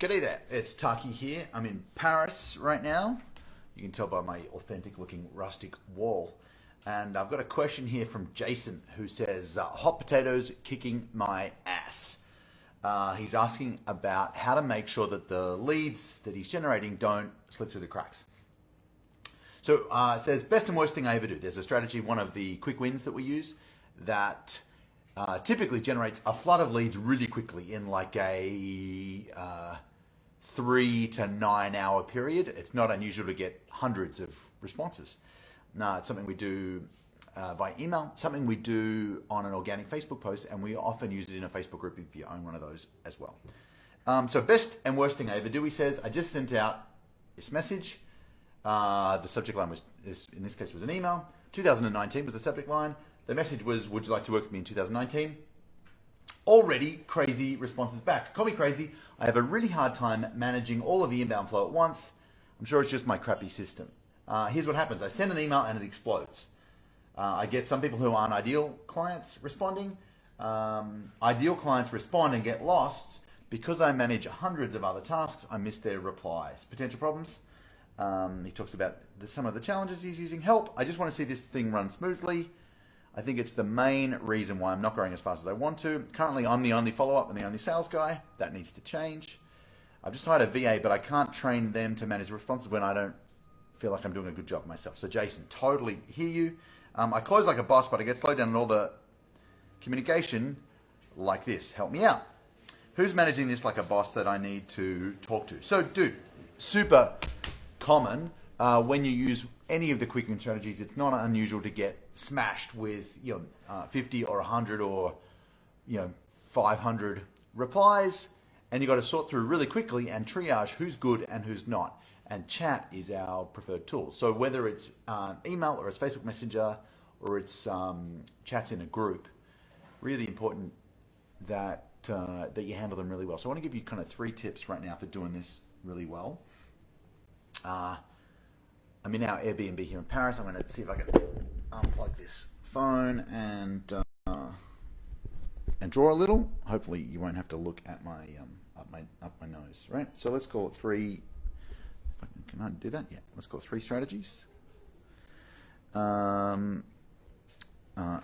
G'day there, it's Taki here. I'm in Paris right now. You can tell by my authentic looking rustic wall. And I've got a question here from Jason who says, hot potatoes kicking my ass. He's asking about how to make sure that the leads that he's generating don't slip through the cracks. So it says, best and worst thing I ever do. There's a strategy, one of the quick wins that we use, that typically generates a flood of leads really quickly in like a 3 to 9 hour period. It's not unusual to get hundreds of responses. No, it's something we do via email, something we do on an organic Facebook post, and we often use it in a Facebook group if you own one of those as well. So best and worst thing I ever do, he says, I just sent out this message. The subject line was, in this case, was an email. 2019 was the subject line. The message was, would you like to work with me in 2019? Already crazy responses back. Call me crazy. I have a really hard time managing all of the inbound flow at once. I'm sure it's just my crappy system. Here's what happens. I send an email and it explodes. I get some people who aren't ideal clients responding. Ideal clients respond and get lost. Because I manage hundreds of other tasks, I miss their replies. Potential problems. He talks about some of the challenges he's using. Help. I just want to see this thing run smoothly. I think it's the main reason why I'm not growing as fast as I want to. Currently, I'm the only follow-up and the only sales guy. That needs to change. I've just hired a VA, but I can't train them to manage responses when I don't feel like I'm doing a good job myself. So Jason, totally hear you. I close like a boss, but I get slowed down in all the communication like this. Help me out. Who's managing this like a boss that I need to talk to? So dude, super common when you use any of the quick win strategies. It's not unusual to get smashed with 50 or 100 or 500 replies, and you got to sort through really quickly and triage who's good and who's not. And chat is our preferred tool. So whether it's email or it's Facebook Messenger or it's chats in a group, really important that that you handle them really well. So I want to give you kind of 3 tips right now for doing this really well. I'm in our Airbnb here in Paris. I'm going to see if I can unplug this phone and draw a little. Hopefully, you won't have to look at my up my nose, right? So let's call it 3. Can I do that? Yeah. Let's call it 3 strategies.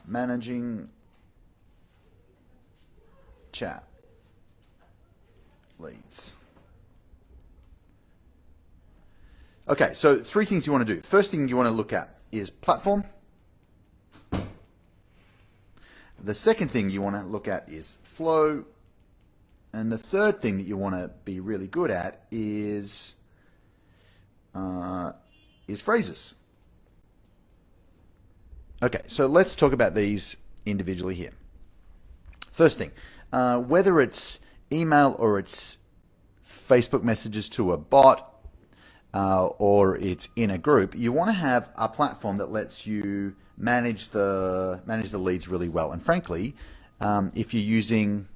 Managing chat leads. Okay, so 3 things you want to do. First thing you want to look at is platform. The second thing you want to look at is flow. And the third thing that you want to be really good at is phrases. Okay, so let's talk about these individually here. First thing, whether it's email or it's Facebook messages to a bot, or it's in a group, you want to have a platform that lets you manage the leads really well. And frankly, if you're using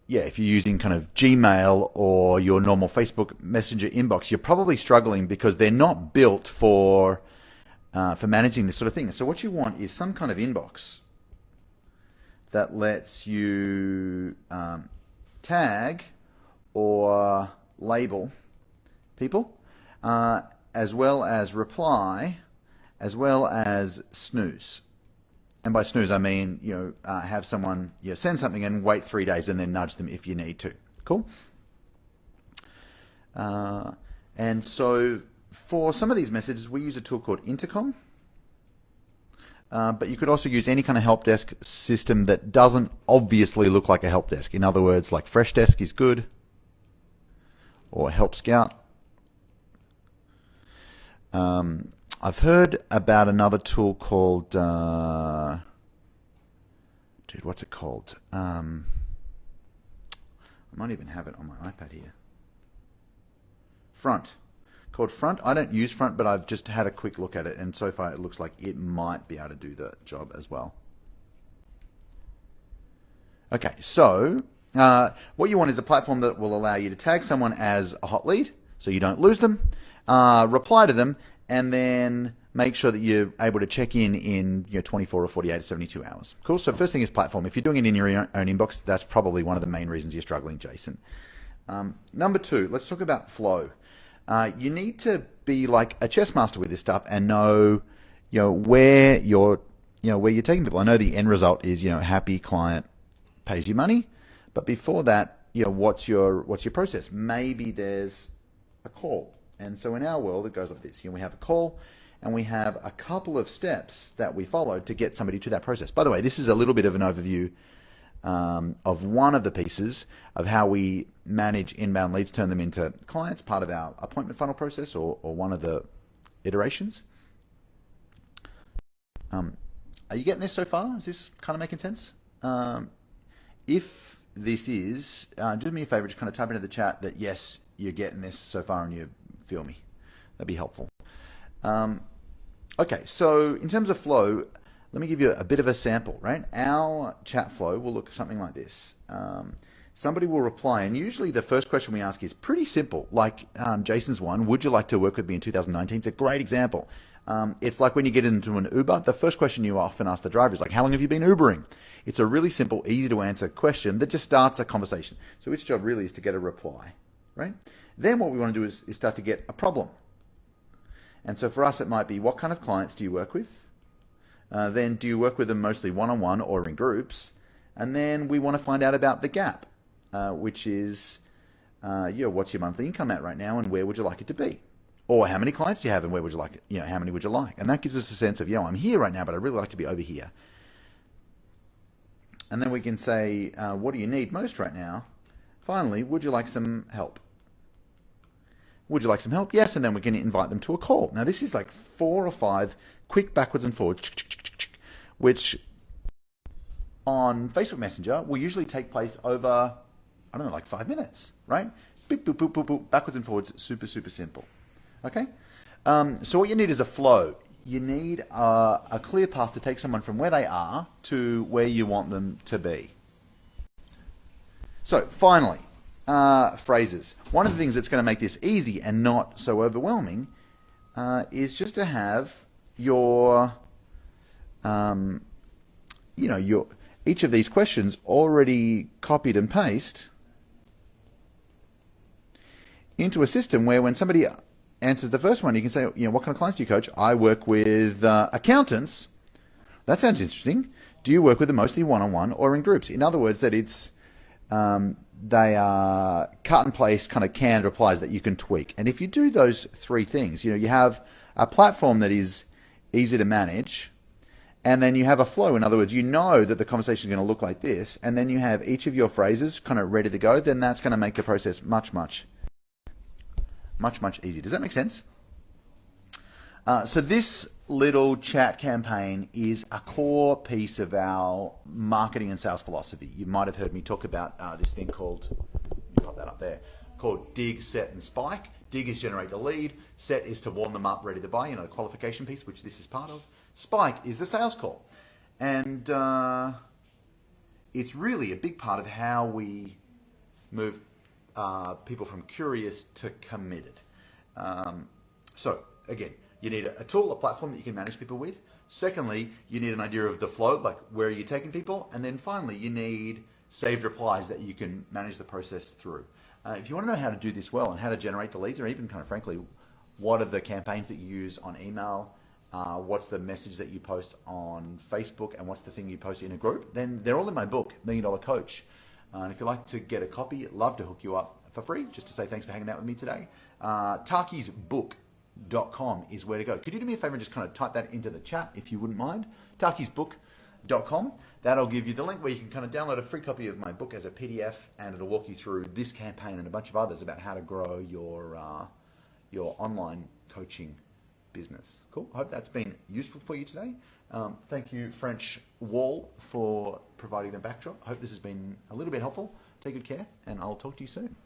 if you're using kind of Gmail or your normal Facebook Messenger inbox, you're probably struggling because they're not built for managing this sort of thing. So what you want is some kind of inbox that lets you tag or label people, as well as reply, as well as snooze. And by snooze, I mean, have someone send something and wait 3 days and then nudge them if you need to. Cool? And so for some of these messages, we use a tool called Intercom. But you could also use any kind of help desk system that doesn't obviously look like a help desk. In other words, like Freshdesk is good, or Help Scout. I've heard about another tool called, dude, what's it called? I might even have it on my iPad here. Front. Called Front. I don't use Front, but I've just had a quick look at it, and so far it looks like it might be able to do the job as well. Okay, so what you want is a platform that will allow you to tag someone as a hot lead, so you don't lose them, reply to them, and then make sure that you're able to check in 24 or 48 to 72 hours. Cool. So first thing is platform. If you're doing it in your own inbox, that's probably one of the main reasons you're struggling, Jason. Number two, let's talk about flow. You need to be like a chess master with this stuff and know, where you're taking people. I know the end result is, happy client pays you money, but before that, what's your process? Maybe there's a call. And so in our world, it goes like this. We have a call and we have a couple of steps that we follow to get somebody to that process. By the way, this is a little bit of an overview of one of the pieces of how we manage inbound leads, turn them into clients, part of our appointment funnel process or one of the iterations. Are you getting this so far? Is this kind of making sense? If this is, do me a favor, just kind of type into the chat that yes, you're getting this so far and you feel me. That'd be helpful. Okay, so in terms of flow, let me give you a bit of a sample, right? Our chat flow will look something like this. Somebody will reply, and usually the first question we ask is pretty simple, like Jason's one, would you like to work with me in 2019? It's a great example. It's like when you get into an Uber, the first question you often ask the driver is like, how long have you been Ubering? It's a really simple, easy to answer question that just starts a conversation. So its job really is to get a reply, right? Then what we want to do is start to get a problem. And so for us, it might be, what kind of clients do you work with? Then do you work with them mostly one-on-one or in groups? And then we want to find out about the gap, which is, what's your monthly income at right now and where would you like it to be? Or how many clients do you have and where would you like it? How many would you like? And that gives us a sense of, I'm here right now, but I'd really like to be over here. And then we can say, what do you need most right now? Finally, would you like some help? Would you like some help? Yes, and then we can invite them to a call. Now, this is like 4 or 5 quick backwards and forwards, which on Facebook Messenger will usually take place over, like 5 minutes, right? Beep, boop, boop, boop, boop, backwards and forwards, super, super simple. Okay? So what you need is a flow. You need a clear path to take someone from where they are to where you want them to be. So, finally, phrases. One of the things that's going to make this easy and not so overwhelming is just to have your each of these questions already copied and pasted into a system where when somebody answers the first one, you can say, what kind of clients do you coach? I work with accountants. That sounds interesting. Do you work with them mostly one-on-one or in groups? In other words, that it's they are cut and paste kind of canned replies that you can tweak. And if you do those 3 things, you have a platform that is easy to manage, and then you have a flow. In other words, you know that the conversation is going to look like this, and then you have each of your phrases kind of ready to go, then that's going to make the process much, much easier. Does that make sense? So this little chat campaign is a core piece of our marketing and sales philosophy. You might have heard me talk about this thing called, let me pop that up there, called dig, set, and spike. Dig is generate the lead. Set is to warm them up, ready to buy, the qualification piece, which this is part of. Spike is the sales call. And it's really a big part of how we move people from curious to committed. So, again, you need a tool, a platform that you can manage people with. Secondly, you need an idea of the flow, like where are you taking people? And then finally, you need saved replies that you can manage the process through. If you want to know how to do this well and how to generate the leads, or even kind of frankly, what are the campaigns that you use on email, what's the message that you post on Facebook, and what's the thing you post in a group, then they're all in my book, $1 Million Coach. And if you'd like to get a copy, I'd love to hook you up for free, just to say thanks for hanging out with me today. Taki's book.com is where to go. Could you do me a favor and just kind of type that into the chat if you wouldn't mind? Takisbook.com. That'll give you the link where you can kind of download a free copy of my book as a PDF, and it'll walk you through this campaign and a bunch of others about how to grow your online coaching business. Cool. I hope that's been useful for you today. Thank you, French Wall, for providing the backdrop. I hope this has been a little bit helpful. Take good care, and I'll talk to you soon.